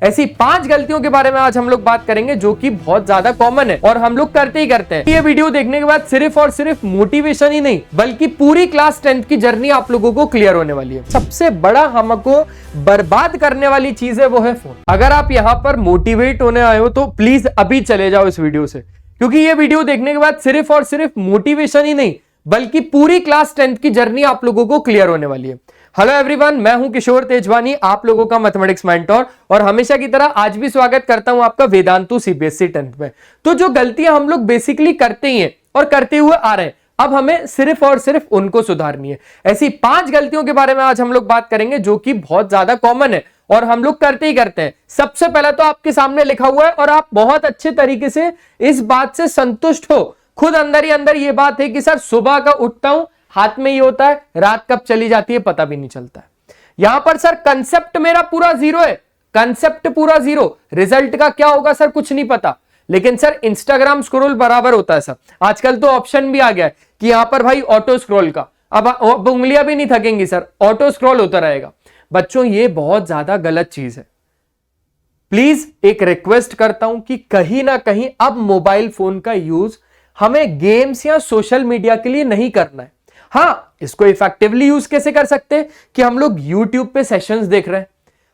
ऐसी 5 गलतियों के बारे में आज हम लोग बात करेंगे जो कि बहुत ज्यादा कॉमन है और हम लोग करते ही करते हैं। ये वीडियो देखने के बाद सिर्फ और सिर्फ मोटिवेशन ही नहीं बल्कि पूरी क्लास 10th की जर्नी आप लोगों को क्लियर होने वाली है। सबसे बड़ा हमको बर्बाद करने वाली चीज है वो है फोन। अगर आप यहाँ पर मोटिवेट होने आए हो तो प्लीज अभी चले जाओ इस वीडियो से, क्योंकि ये वीडियो देखने के बाद सिर्फ और सिर्फ मोटिवेशन ही नहीं बल्कि पूरी क्लास 10th की जर्नी आप लोगों को क्लियर होने वाली है। हेलो एवरीवन, मैं हूं किशोर तेजवानी, आप लोगों का मैथमेटिक्स मेंटोर, और हमेशा की तरह आज भी स्वागत करता हूं आपका वेदांतु सीबीएसई 10th में। तो जो गलतियां हम लोग बेसिकली करते ही हैं और करते हुए आ रहे हैं, अब हमें सिर्फ और सिर्फ उनको सुधारनी है। ऐसी 5 गलतियों के बारे में आज हम लोग बात करेंगे जो कि बहुत ज्यादा कॉमन है और हम लोग करते ही करते हैं। सबसे पहले तो आपके सामने लिखा हुआ है और आप बहुत अच्छे तरीके से इस बात से संतुष्ट हो, खुद अंदर ही अंदर ये बात है कि सर सुबह का उठता हूं, हाथ में ये होता है, रात कब चली जाती है पता भी नहीं चलता है। यहां पर सर कंसेप्ट मेरा पूरा जीरो है, कंसेप्ट पूरा जीरो, रिजल्ट का क्या होगा सर कुछ नहीं पता। लेकिन सर इंस्टाग्राम स्क्रॉल बराबर होता है सर। आजकल तो ऑप्शन भी आ गया है कि यहां पर भाई ऑटो स्क्रॉल का, अब उंगलियां भी नहीं थकेंगी सर, ऑटो स्क्रॉल होता रहेगा। बच्चों ये बहुत ज्यादा गलत चीज है। प्लीज एक रिक्वेस्ट करता हूं कि कहीं ना कहीं अब मोबाइल फोन का यूज हमें गेम्स या सोशल मीडिया के लिए नहीं करना है। हाँ, इसको इफेक्टिवली यूज कैसे कर सकते हैं कि हम लोग YouTube पे सेशंस देख रहे हैं,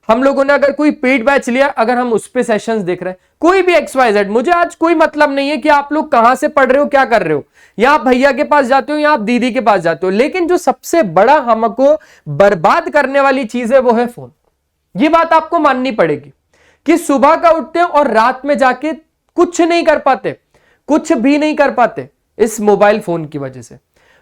हम लोगों ने अगर कोई पेड बैच लिया, अगर हम उस पे सेशंस देख रहे हैं, कोई भी XYZ, मुझे आज कोई मतलब नहीं है कि आप लोग कहां से पढ़ रहे हो, क्या कर रहे हो, या आप भैया के पास जाते हो या आप दीदी के पास जाते हो, लेकिन जो सबसे बड़ा हमको बर्बाद करने वाली चीज है वो है फोन। ये बात आपको माननी पड़ेगी कि सुबह का उठते हैं और रात में जाके कुछ नहीं कर पाते, कुछ भी नहीं कर पाते इस मोबाइल फोन की वजह से।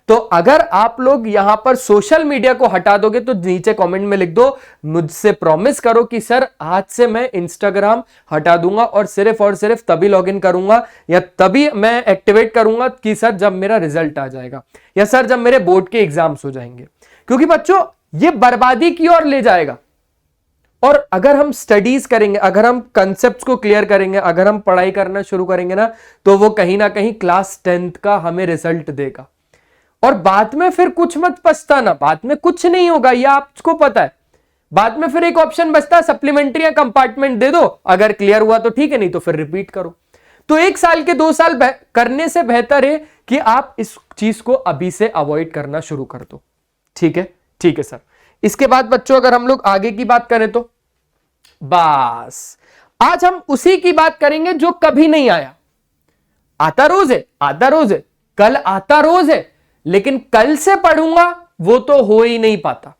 तो अगर आप लोग यहां पर सोशल मीडिया को हटा दोगे तो नीचे कमेंट में लिख दो, मुझसे प्रॉमिस करो कि सर आज से मैं इंस्टाग्राम हटा दूंगा और सिर्फ तभी लॉगिन करूंगा या तभी मैं एक्टिवेट करूंगा कि सर जब मेरा रिजल्ट आ जाएगा या सर जब मेरे बोर्ड के एग्जाम्स हो जाएंगे। क्योंकि बच्चों ये बर्बादी की ओर ले जाएगा। और अगर हम स्टडीज करेंगे, अगर हम कंसेप्ट्स को क्लियर करेंगे, अगर हम पढ़ाई करना शुरू करेंगे ना, तो वो कहीं ना कहीं क्लास 10th का हमें रिजल्ट देगा। और बाद में फिर कुछ मत पछताना, बाद में कुछ नहीं होगा, ये आपको पता है। बाद में फिर एक ऑप्शन बचता है, सप्लीमेंट्री या कंपार्टमेंट दे दो, अगर क्लियर हुआ तो ठीक है, नहीं तो फिर रिपीट करो। तो 1 साल के 2 साल करने से बेहतर है कि आप इस चीज को अभी से अवॉइड करना शुरू कर दो। ठीक है, ठीक है सर। इसके बाद बच्चों अगर हम लोग आगे की बात करें तो बस आज हम उसी की बात करेंगे जो कभी नहीं आया। आता रोज है, आता रोज है, कल आता रोज है, लेकिन कल से पढ़ूंगा वो तो हो ही नहीं पाता।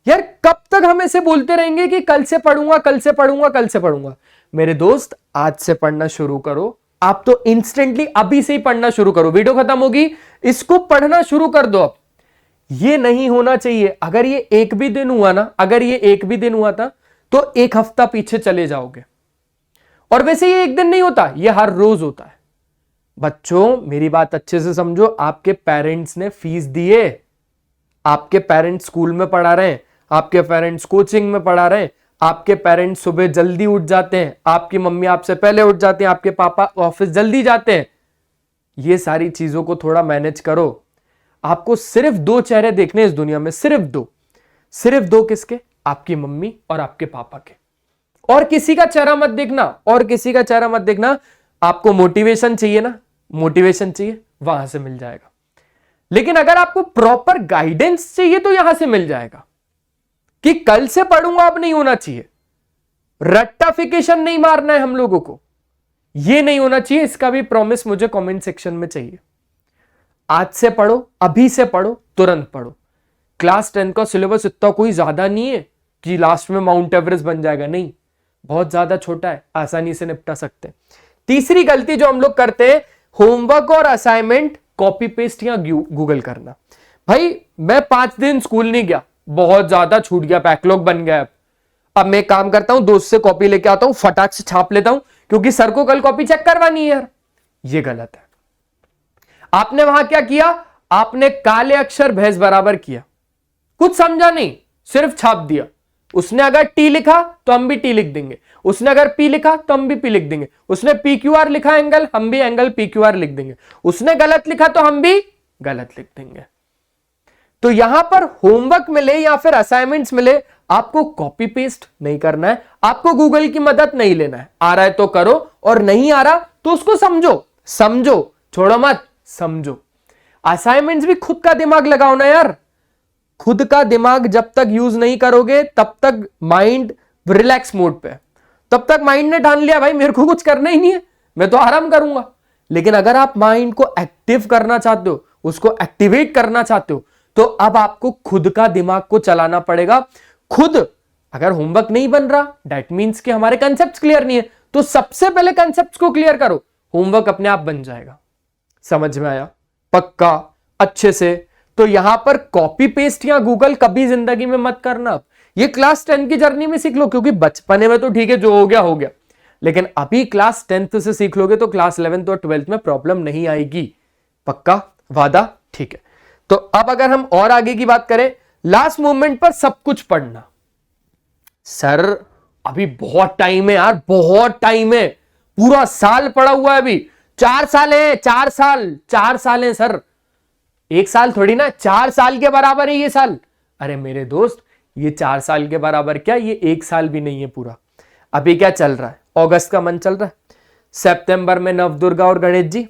यार कब तक हम ऐसे बोलते रहेंगे कि कल से पढ़ूंगा, कल से पढ़ूंगा, कल से पढ़ूंगा। मेरे दोस्त आज से पढ़ना शुरू करो। आप तो इंस्टेंटली अभी से ही पढ़ना शुरू करो, वीडियो खत्म होगी इसको पढ़ना शुरू कर दो। अब ये नहीं होना चाहिए। अगर ये एक भी दिन हुआ ना, अगर ये एक भी दिन हुआ था तो 1 हफ्ता पीछे चले जाओगे। और वैसे ये एक दिन नहीं होता, ये हर रोज होता है। बच्चों मेरी बात अच्छे से समझो, आपके पेरेंट्स ने फीस दी है, आपके पेरेंट्स स्कूल में पढ़ा रहे हैं, आपके पेरेंट्स कोचिंग में पढ़ा रहे हैं, आपके पेरेंट्स सुबह जल्दी उठ जाते हैं, आपकी मम्मी आपसे पहले उठ जाते हैं, आपके पापा ऑफिस जल्दी जाते हैं। ये सारी चीजों को थोड़ा मैनेज करो। आपको सिर्फ 2 चेहरे देखने इस दुनिया में, सिर्फ दो किसके? आपकी मम्मी और आपके पापा के। और किसी का चेहरा मत देखना, और किसी का चेहरा मत देखना। आपको मोटिवेशन चाहिए ना, मोटिवेशन चाहिए वहां से मिल जाएगा। लेकिन अगर आपको प्रॉपर गाइडेंस चाहिए तो यहां से मिल जाएगा कि कल से पढ़ूंगा अब नहीं होना चाहिए। रट्टाफिकेशन नहीं मारना है हम लोगों को, यह नहीं होना चाहिए। इसका भी प्रॉमिस मुझे कमेंट सेक्शन में चाहिए। आज से पढ़ो, अभी से पढ़ो, तुरंत पढ़ो। क्लास 10 का सिलेबस इतना कोई ज्यादा नहीं है कि लास्ट में माउंट एवरेस्ट बन जाएगा, नहीं, बहुत ज्यादा छोटा है, आसानी से निपटा सकते हैं। तीसरी गलती जो हम लोग करते हैं, होमवर्क और असाइनमेंट कॉपी पेस्ट या गूगल करना। भाई मैं 5 दिन स्कूल नहीं गया, बहुत ज्यादा छूट गया, बैकलॉग बन गया। अब मैं काम करता हूं, दोस्त से कॉपी लेके आता हूं, फटाक से छाप लेता हूं क्योंकि सर को कल कॉपी चेक करवानी है। यार ये गलत है। आपने वहां क्या किया? आपने काले अक्षर भैंस बराबर किया, कुछ समझा नहीं, सिर्फ छाप दिया। उसने अगर टी लिखा तो हम भी टी लिख देंगे, उसने अगर पी लिखा तो हम भी पी लिख देंगे, उसने PQR लिखा एंगल, हम भी एंगल PQR लिख देंगे, उसने गलत लिखा तो हम भी गलत लिख देंगे। तो यहां पर होमवर्क मिले या फिर असाइनमेंट्स मिले, आपको कॉपी पेस्ट नहीं करना है, आपको गूगल की मदद नहीं लेना है, आ रहा है तो करो और नहीं आ रहा तो उसको समझो, छोड़ो मत, समझो। असाइनमेंट्स भी खुद का दिमाग लगाओ ना यार, खुद का दिमाग जब तक यूज नहीं करोगे तब तक माइंड रिलैक्स मोड पे, तब तक माइंड ने ठान लिया भाई मेरे को कुछ करना ही नहीं है, मैं तो आराम करूंगा। लेकिन अगर आप माइंड को एक्टिव करना चाहते हो, उसको एक्टिवेट करना चाहते हो, तो अब आपको खुद का दिमाग को चलाना पड़ेगा। खुद अगर होमवर्क नहीं बन रहा दैट मींस कि हमारे कंसेप्ट क्लियर नहीं है, तो सबसे पहले कंसेप्ट को क्लियर करो, होमवर्क अपने आप बन जाएगा। समझ में आया? पक्का अच्छे से। तो यहां पर कॉपी पेस्ट या गूगल कभी जिंदगी में मत करना। ये क्लास 10 की जर्नी में सीख लो, क्योंकि बचपने में तो ठीक है जो हो गया, लेकिन अभी क्लास 10th से सीख लोगे तो क्लास 11th और 12th में प्रॉब्लम नहीं आएगी। पक्का? वादा? ठीक है। तो अब अगर हम और आगे की बात करें, लास्ट मोमेंट पर सब कुछ पढ़ना। सर अभी बहुत टाइम है यार, बहुत टाइम है, पूरा साल पड़ा हुआ है अभी, 4 साल है, 4 साल है सर, 1 साल थोड़ी ना, 4 साल के बराबर है ये साल। अरे मेरे दोस्त, ये 4 साल के बराबर क्या, ये 1 साल भी नहीं है पूरा। अभी क्या चल रहा है? अगस्त का मंथ चल रहा है, सितंबर में नवदुर्गा और गणेश जी,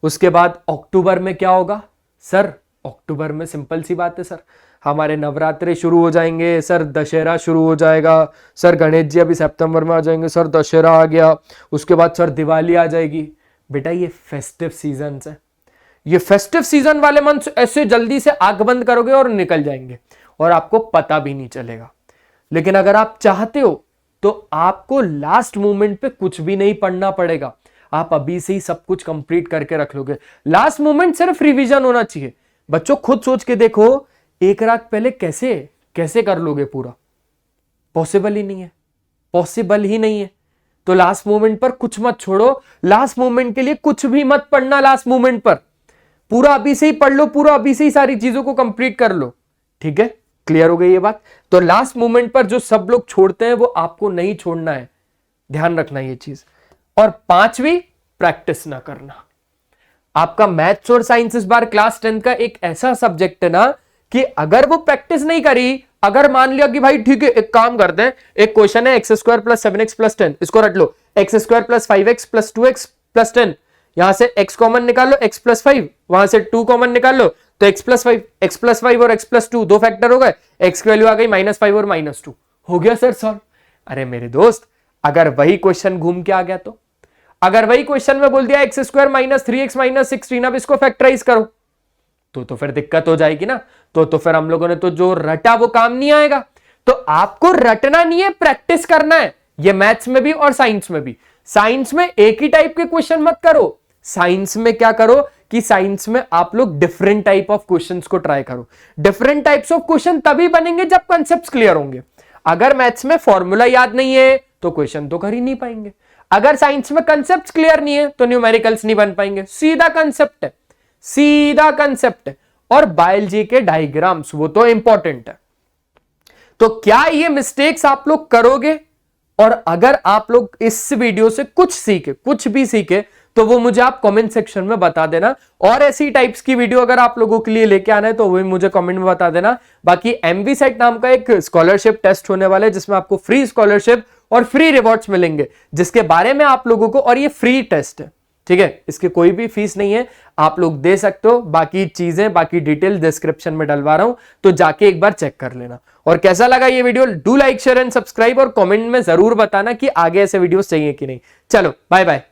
उसके बाद अक्टूबर में क्या होगा सर? अक्टूबर में सिंपल सी बात है सर, हमारे नवरात्रे शुरू हो जाएंगे सर, दशहरा शुरू हो जाएगा सर, गणेश जी अभी सितंबर में आ जाएंगे सर, दशहरा आ गया, उसके बाद सर दिवाली आ जाएगी। बेटा ये फेस्टिव सीजन है, ये फेस्टिव सीजन वाले मंथ ऐसे जल्दी से आंख बंद करोगे और निकल जाएंगे और आपको पता भी नहीं चलेगा। लेकिन अगर आप चाहते हो तो आपको लास्ट मोमेंट पे कुछ भी नहीं पढ़ना पड़ेगा, आप अभी से ही सब कुछ कंप्लीट करके रख लोगे। लास्ट मोमेंट सिर्फ रिवीजन होना चाहिए। बच्चों खुद सोच के देखो, एक रात पहले कैसे कर लोगे पूरा? पॉसिबल ही नहीं है, पॉसिबल ही नहीं है। तो लास्ट मोमेंट पर कुछ मत छोड़ो, लास्ट मोमेंट के लिए कुछ भी मत पढ़ना, लास्ट मोमेंट पर पूरा अभी से ही पढ़ लो, पूरा अभी से ही सारी चीजों को कंप्लीट कर लो। ठीक है, क्लियर हो गई ये बात? तो लास्ट मोमेंट पर जो सब लोग छोड़ते हैं वो आपको नहीं छोड़ना है, ध्यान रखना ये चीज। और 5वीं, प्रैक्टिस ना करना। आपका मैथ्स और साइंस इस बार क्लास 10 का एक ऐसा सब्जेक्ट है ना कि अगर वो प्रैक्टिस नहीं करी, अगर मान लिया कि भाई ठीक है एक काम करते हैं, एक क्वेश्चन है x² + 7x + 10, इसको रट लो, x² + 5x + 2x + 10, यहां से x कॉमन निकाल लो, x + 5, वहां से 2 कॉमन निकाल लो तो x + 5, x + 5 और x + 2 दो फैक्टर हो गए, x की वैल्यू आ गई -5 और -2, हो गया सर सॉल्व। अरे मेरे दोस्त, अगर वही क्वेश्चन घूम के आ गया तो, अगर वही क्वेश्चन में बोल दिया x² - 3x - 16, अब इसको फैक्टराइज करो, तो फिर दिक्कत हो जाएगी ना। तो फिर हम लोगों ने तो जो रटा वो काम नहीं आएगा। तो आपको रटना नहीं है, प्रैक्टिस करना है, ये मैथ्स में भी और साइंस में भी। साइंस में एक ही टाइप के क्वेश्चन मत करो, साइंस में क्या करो कि साइंस में आप लोग डिफरेंट टाइप ऑफ क्वेश्चंस को ट्राई करो। डिफरेंट टाइप्स ऑफ क्वेश्चन तभी बनेंगे जब कंसेप्ट्स क्लियर होंगे। अगर मैथ्स में फॉर्मूला याद नहीं है तो क्वेश्चन तो कर ही नहीं पाएंगे, अगर साइंस में कंसेप्ट क्लियर नहीं है तो न्यूमेरिकल्स नहीं बन पाएंगे। सीधा कंसेप्ट है, सीधा कंसेप्ट है। और बायोलॉजी के डायग्राम्स वो तो इंपॉर्टेंट है। तो क्या ये मिस्टेक्स आप लोग करोगे? और अगर आप लोग इस वीडियो से कुछ सीखे, कुछ भी सीखे, तो वो मुझे आप कमेंट सेक्शन में बता देना। और ऐसी टाइप्स की वीडियो अगर आप लोगों के लिए लेके आना है तो वो भी मुझे कमेंट में बता देना। बाकी MVSET नाम का एक स्कॉलरशिप टेस्ट होने वाला है जिसमें आपको फ्री स्कॉलरशिप और फ्री रिवॉर्ड्स मिलेंगे, जिसके बारे में आप लोगों को, और ये फ्री टेस्ट है, ठीक है, इसकी कोई भी फीस नहीं है, आप लोग दे सकते हो। बाकी चीजें, बाकी डिटेल डिस्क्रिप्शन में डलवा रहा हूं, तो जाके एक बार चेक कर लेना। और कैसा लगा ये video? Do like, share and subscribe, और कमेंट में जरूर बताना कि आगे ऐसे वीडियोस चाहिए कि नहीं। चलो बाय बाय।